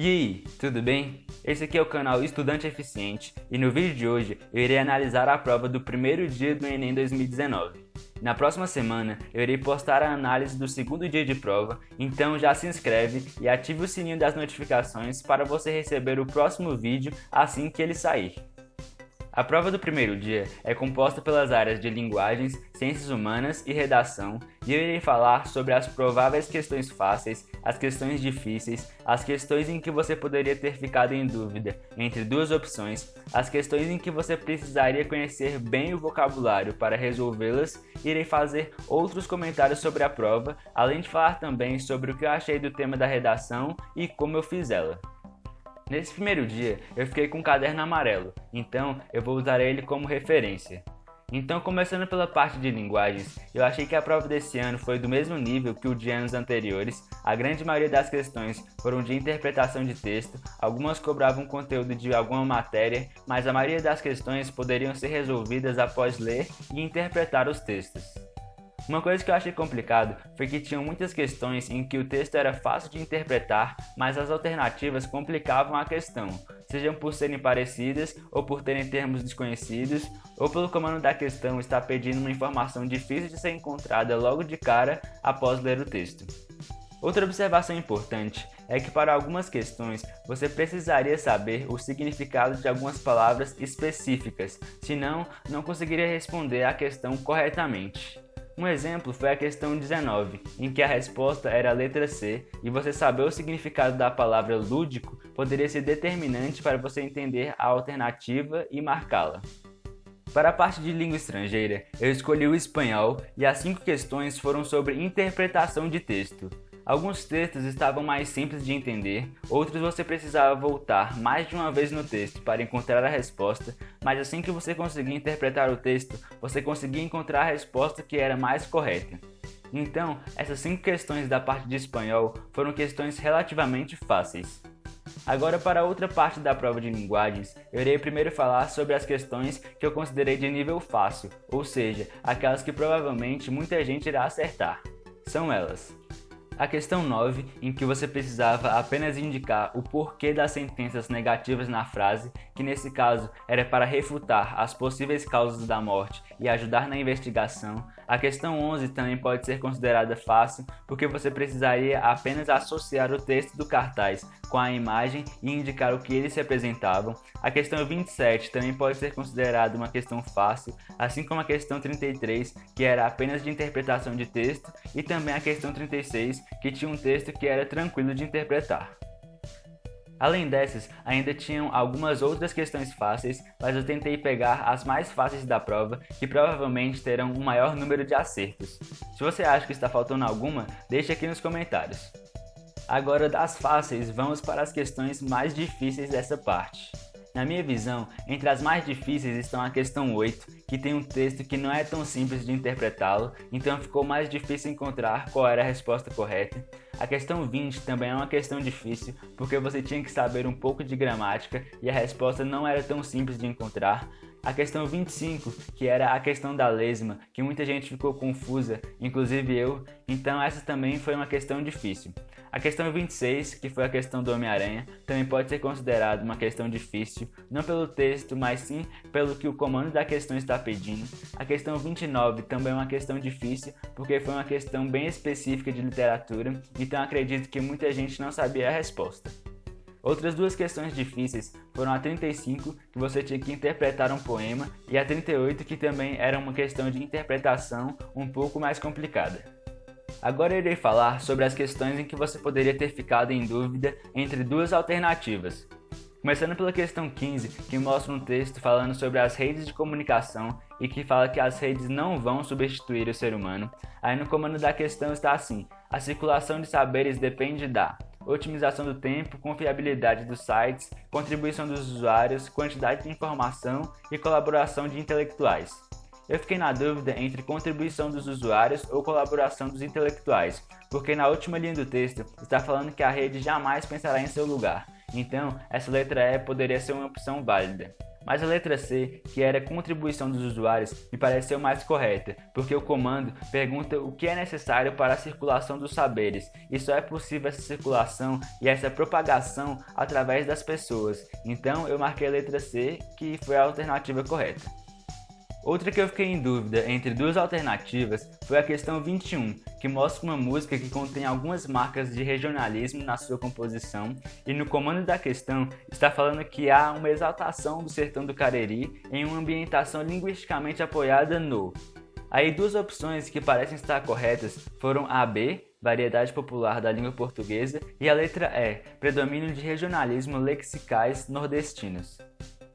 E aí, tudo bem? Esse aqui é o canal Estudante Eficiente e no vídeo de hoje eu irei analisar a prova do primeiro dia do Enem 2019. Na próxima semana eu irei postar a análise do segundo dia de prova, então já se inscreve e ative o sininho das notificações para você receber o próximo vídeo assim que ele sair. A prova do primeiro dia é composta pelas áreas de Linguagens, Ciências Humanas e Redação, e eu irei falar sobre as prováveis questões fáceis, as questões difíceis, as questões em que você poderia ter ficado em dúvida entre duas opções, as questões em que você precisaria conhecer bem o vocabulário para resolvê-las, e irei fazer outros comentários sobre a prova, além de falar também sobre o que eu achei do tema da redação e como eu fiz ela. Nesse primeiro dia, eu fiquei com um caderno amarelo, então eu vou usar ele como referência. Então, começando pela parte de linguagens, eu achei que a prova desse ano foi do mesmo nível que o de anos anteriores. A grande maioria das questões foram de interpretação de texto, algumas cobravam conteúdo de alguma matéria, mas a maioria das questões poderiam ser resolvidas após ler e interpretar os textos. Uma coisa que eu achei complicado foi que tinham muitas questões em que o texto era fácil de interpretar, mas as alternativas complicavam a questão, sejam por serem parecidas, ou por terem termos desconhecidos, ou pelo comando da questão estar pedindo uma informação difícil de ser encontrada logo de cara após ler o texto. Outra observação importante é que para algumas questões você precisaria saber o significado de algumas palavras específicas, senão não conseguiria responder a questão corretamente. Um exemplo foi a questão 19, em que a resposta era a letra C e você saber o significado da palavra lúdico poderia ser determinante para você entender a alternativa e marcá-la. Para a parte de língua estrangeira, eu escolhi o espanhol e as 5 questões foram sobre interpretação de texto. Alguns textos estavam mais simples de entender, outros você precisava voltar mais de uma vez no texto para encontrar a resposta, mas assim que você conseguia interpretar o texto, você conseguia encontrar a resposta que era mais correta. Então, essas 5 questões da parte de espanhol foram questões relativamente fáceis. Agora, para outra parte da prova de linguagens, eu irei primeiro falar sobre as questões que eu considerei de nível fácil, ou seja, aquelas que provavelmente muita gente irá acertar. São elas: a questão 9, em que você precisava apenas indicar o porquê das sentenças negativas na frase, que nesse caso era para refutar as possíveis causas da morte e ajudar na investigação. A questão 11 também pode ser considerada fácil, porque você precisaria apenas associar o texto do cartaz com a imagem e indicar o que eles representavam. A questão 27 também pode ser considerada uma questão fácil, assim como a questão 33, que era apenas de interpretação de texto, e também a questão 36, que tinha um texto que era tranquilo de interpretar. Além dessas, ainda tinham algumas outras questões fáceis, mas eu tentei pegar as mais fáceis da prova, que provavelmente terão um maior número de acertos. Se você acha que está faltando alguma, deixe aqui nos comentários. Agora, das fáceis, vamos para as questões mais difíceis dessa parte. Na minha visão, entre as mais difíceis estão a questão 8, que tem um texto que não é tão simples de interpretá-lo, então ficou mais difícil encontrar qual era a resposta correta. A questão 20 também é uma questão difícil, porque você tinha que saber um pouco de gramática e a resposta não era tão simples de encontrar. A questão 25, que era a questão da lesma, que muita gente ficou confusa, inclusive eu, então essa também foi uma questão difícil. A questão 26, que foi a questão do Homem-Aranha, também pode ser considerada uma questão difícil, não pelo texto, mas sim pelo que o comando da questão está pedindo. A questão 29 também é uma questão difícil, porque foi uma questão bem específica de literatura, então acredito que muita gente não sabia a resposta. Outras duas questões difíceis foram a 35, que você tinha que interpretar um poema, e a 38, que também era uma questão de interpretação um pouco mais complicada. Agora eu irei falar sobre as questões em que você poderia ter ficado em dúvida entre duas alternativas. Começando pela questão 15, que mostra um texto falando sobre as redes de comunicação e que fala que as redes não vão substituir o ser humano. Aí no comando da questão está assim: a circulação de saberes depende da otimização do tempo, confiabilidade dos sites, contribuição dos usuários, quantidade de informação e colaboração de intelectuais. Eu fiquei na dúvida entre contribuição dos usuários ou colaboração dos intelectuais, porque na última linha do texto está falando que a rede jamais pensará em seu lugar, então essa letra E poderia ser uma opção válida. mas a letra C, que era contribuição dos usuários, me pareceu mais correta, porque o comando pergunta o que é necessário para a circulação dos saberes, e só é possível essa circulação e essa propagação através das pessoas. Então eu marquei a letra C, que foi a alternativa correta. Outra que eu fiquei em dúvida entre duas alternativas foi a questão 21, que mostra uma música que contém algumas marcas de regionalismo na sua composição, e no comando da questão está falando que há uma exaltação do sertão do Cariri em uma ambientação linguisticamente apoiada no. Aí duas opções que parecem estar corretas foram a B, variedade popular da língua portuguesa, e a letra E, predomínio de regionalismo lexicais nordestinos.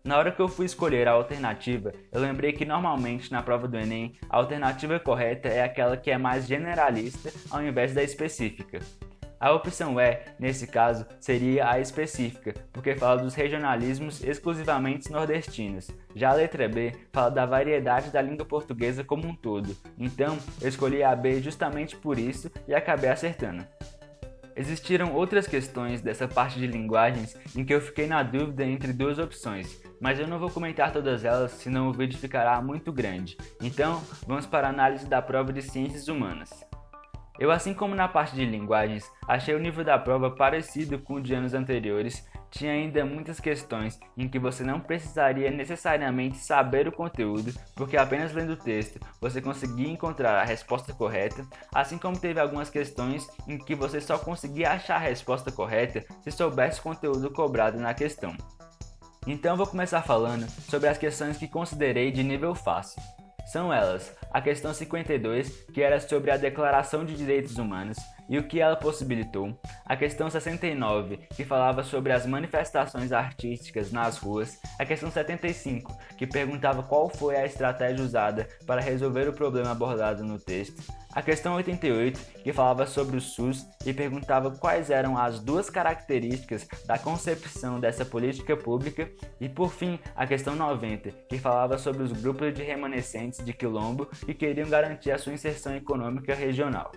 Na hora que eu fui escolher a alternativa, eu lembrei que normalmente na prova do Enem, a alternativa correta é aquela que é mais generalista ao invés da específica. A opção E, nesse caso, seria a específica, porque fala dos regionalismos exclusivamente nordestinos. Já a letra B fala da variedade da língua portuguesa como um todo. Então, eu escolhi a B justamente por isso e acabei acertando. Existiram outras questões dessa parte de linguagens em que eu fiquei na dúvida entre duas opções, mas eu não vou comentar todas elas, senão o vídeo ficará muito grande. Então, vamos para a análise da prova de Ciências Humanas. Eu, assim como na parte de linguagens, achei o nível da prova parecido com o de anos anteriores. Tinha ainda muitas questões em que você não precisaria necessariamente saber o conteúdo, porque apenas lendo o texto você conseguia encontrar a resposta correta, assim como teve algumas questões em que você só conseguia achar a resposta correta se soubesse o conteúdo cobrado na questão. Então vou começar falando sobre as questões que considerei de nível fácil. São elas: a questão 52, que era sobre a Declaração de Direitos Humanos e o que ela possibilitou, a questão 69, que falava sobre as manifestações artísticas nas ruas, a questão 75, que perguntava qual foi a estratégia usada para resolver o problema abordado no texto, a questão 88, que falava sobre o SUS e perguntava quais eram as duas características da concepção dessa política pública, e por fim, a questão 90, que falava sobre os grupos de remanescentes de quilombo que queriam garantir a sua inserção econômica regional.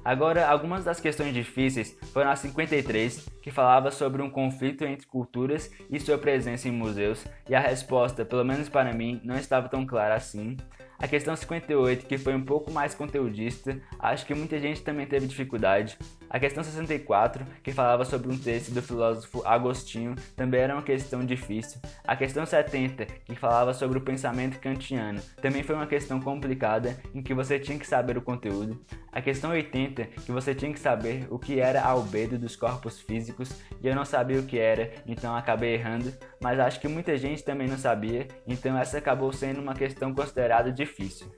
Agora, algumas das questões difíceis foram a 53, que falava sobre um conflito entre culturas e sua presença em museus, e a resposta, pelo menos para mim, não estava tão clara assim. A questão 58, que foi um pouco mais conteudista, acho que muita gente também teve dificuldade. A questão 64, que falava sobre um texto do filósofo Agostinho, também era uma questão difícil. A questão 70, que falava sobre o pensamento kantiano, também foi uma questão complicada, em que você tinha que saber o conteúdo. A questão 80, que você tinha que saber o que era a albedo dos corpos físicos, e eu não sabia o que era, então acabei errando, mas acho que muita gente também não sabia, então essa acabou sendo uma questão considerada difícil.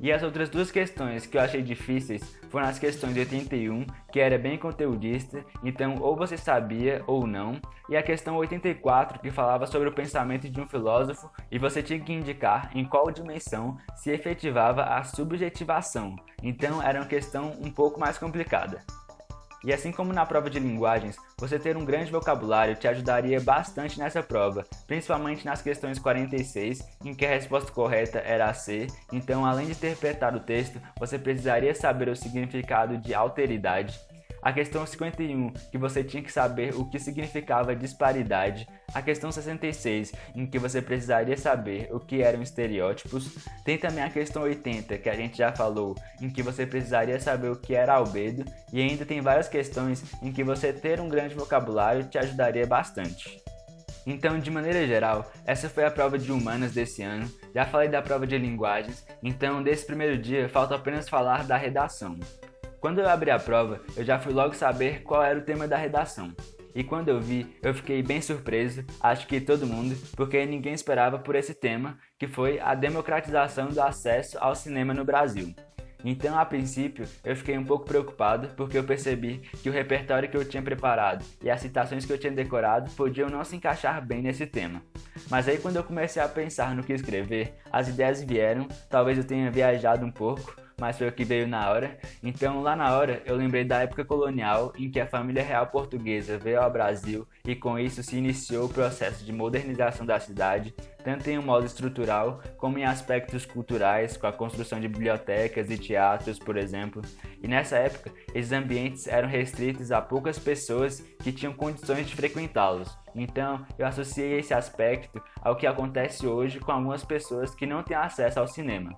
E as outras duas questões que eu achei difíceis foram as questões 81, que era bem conteudista, então ou você sabia ou não, e a questão 84, que falava sobre o pensamento de um filósofo e você tinha que indicar em qual dimensão se efetivava a subjetivação, então era uma questão um pouco mais complicada. E assim como na prova de linguagens, você ter um grande vocabulário te ajudaria bastante nessa prova, principalmente nas questões 46, em que a resposta correta era a C, então além de interpretar o texto, você precisaria saber o significado de alteridade. A questão 51, que você tinha que saber o que significava disparidade. A questão 66, em que você precisaria saber o que eram estereótipos. Tem também a questão 80, que a gente já falou, em que você precisaria saber o que era albedo. E ainda tem várias questões em que você ter um grande vocabulário te ajudaria bastante. Então, de maneira geral, essa foi a prova de humanas desse ano. Já falei da prova de linguagens, então desse primeiro dia falta apenas falar da redação. Quando eu abri a prova, eu já fui logo saber qual era o tema da redação. E quando eu vi, eu fiquei bem surpreso, acho que todo mundo, porque ninguém esperava por esse tema, que foi a democratização do acesso ao cinema no Brasil. Então, a princípio, eu fiquei um pouco preocupado, porque eu percebi que o repertório que eu tinha preparado e as citações que eu tinha decorado podiam não se encaixar bem nesse tema. Mas aí, quando eu comecei a pensar no que escrever, as ideias vieram, talvez eu tenha viajado um pouco, mas foi o que veio na hora. Então, lá na hora, eu lembrei da época colonial em que a família real portuguesa veio ao Brasil e com isso se iniciou o processo de modernização da cidade, tanto em um modo estrutural como em aspectos culturais, com a construção de bibliotecas e teatros, por exemplo. E nessa época, esses ambientes eram restritos a poucas pessoas que tinham condições de frequentá-los. Então, eu associei esse aspecto ao que acontece hoje com algumas pessoas que não têm acesso ao cinema.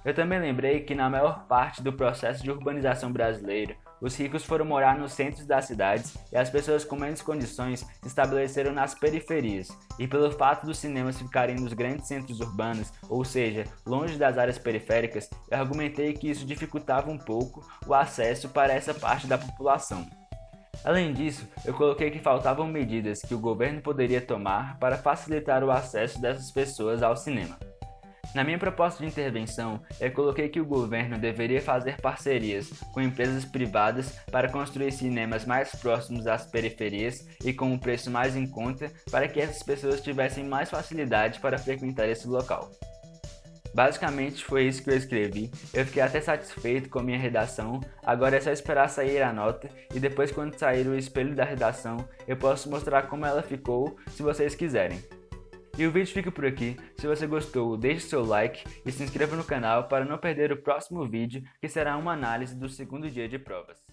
Eu também lembrei que na maior parte do processo de urbanização brasileiro, os ricos foram morar nos centros das cidades e as pessoas com menos condições se estabeleceram nas periferias. E pelo fato dos cinemas ficarem nos grandes centros urbanos, ou seja, longe das áreas periféricas, eu argumentei que isso dificultava um pouco o acesso para essa parte da população. Além disso, eu coloquei que faltavam medidas que o governo poderia tomar para facilitar o acesso dessas pessoas ao cinema. Na minha proposta de intervenção, eu coloquei que o governo deveria fazer parcerias com empresas privadas para construir cinemas mais próximos às periferias e com um preço mais em conta para que essas pessoas tivessem mais facilidade para frequentar esse local. Basicamente foi isso que eu escrevi, eu fiquei até satisfeito com a minha redação, agora é só esperar sair a nota e depois quando sair o espelho da redação eu posso mostrar como ela ficou se vocês quiserem. E o vídeo fica por aqui, se você gostou deixe seu like e se inscreva no canal para não perder o próximo vídeo que será uma análise do segundo dia de provas.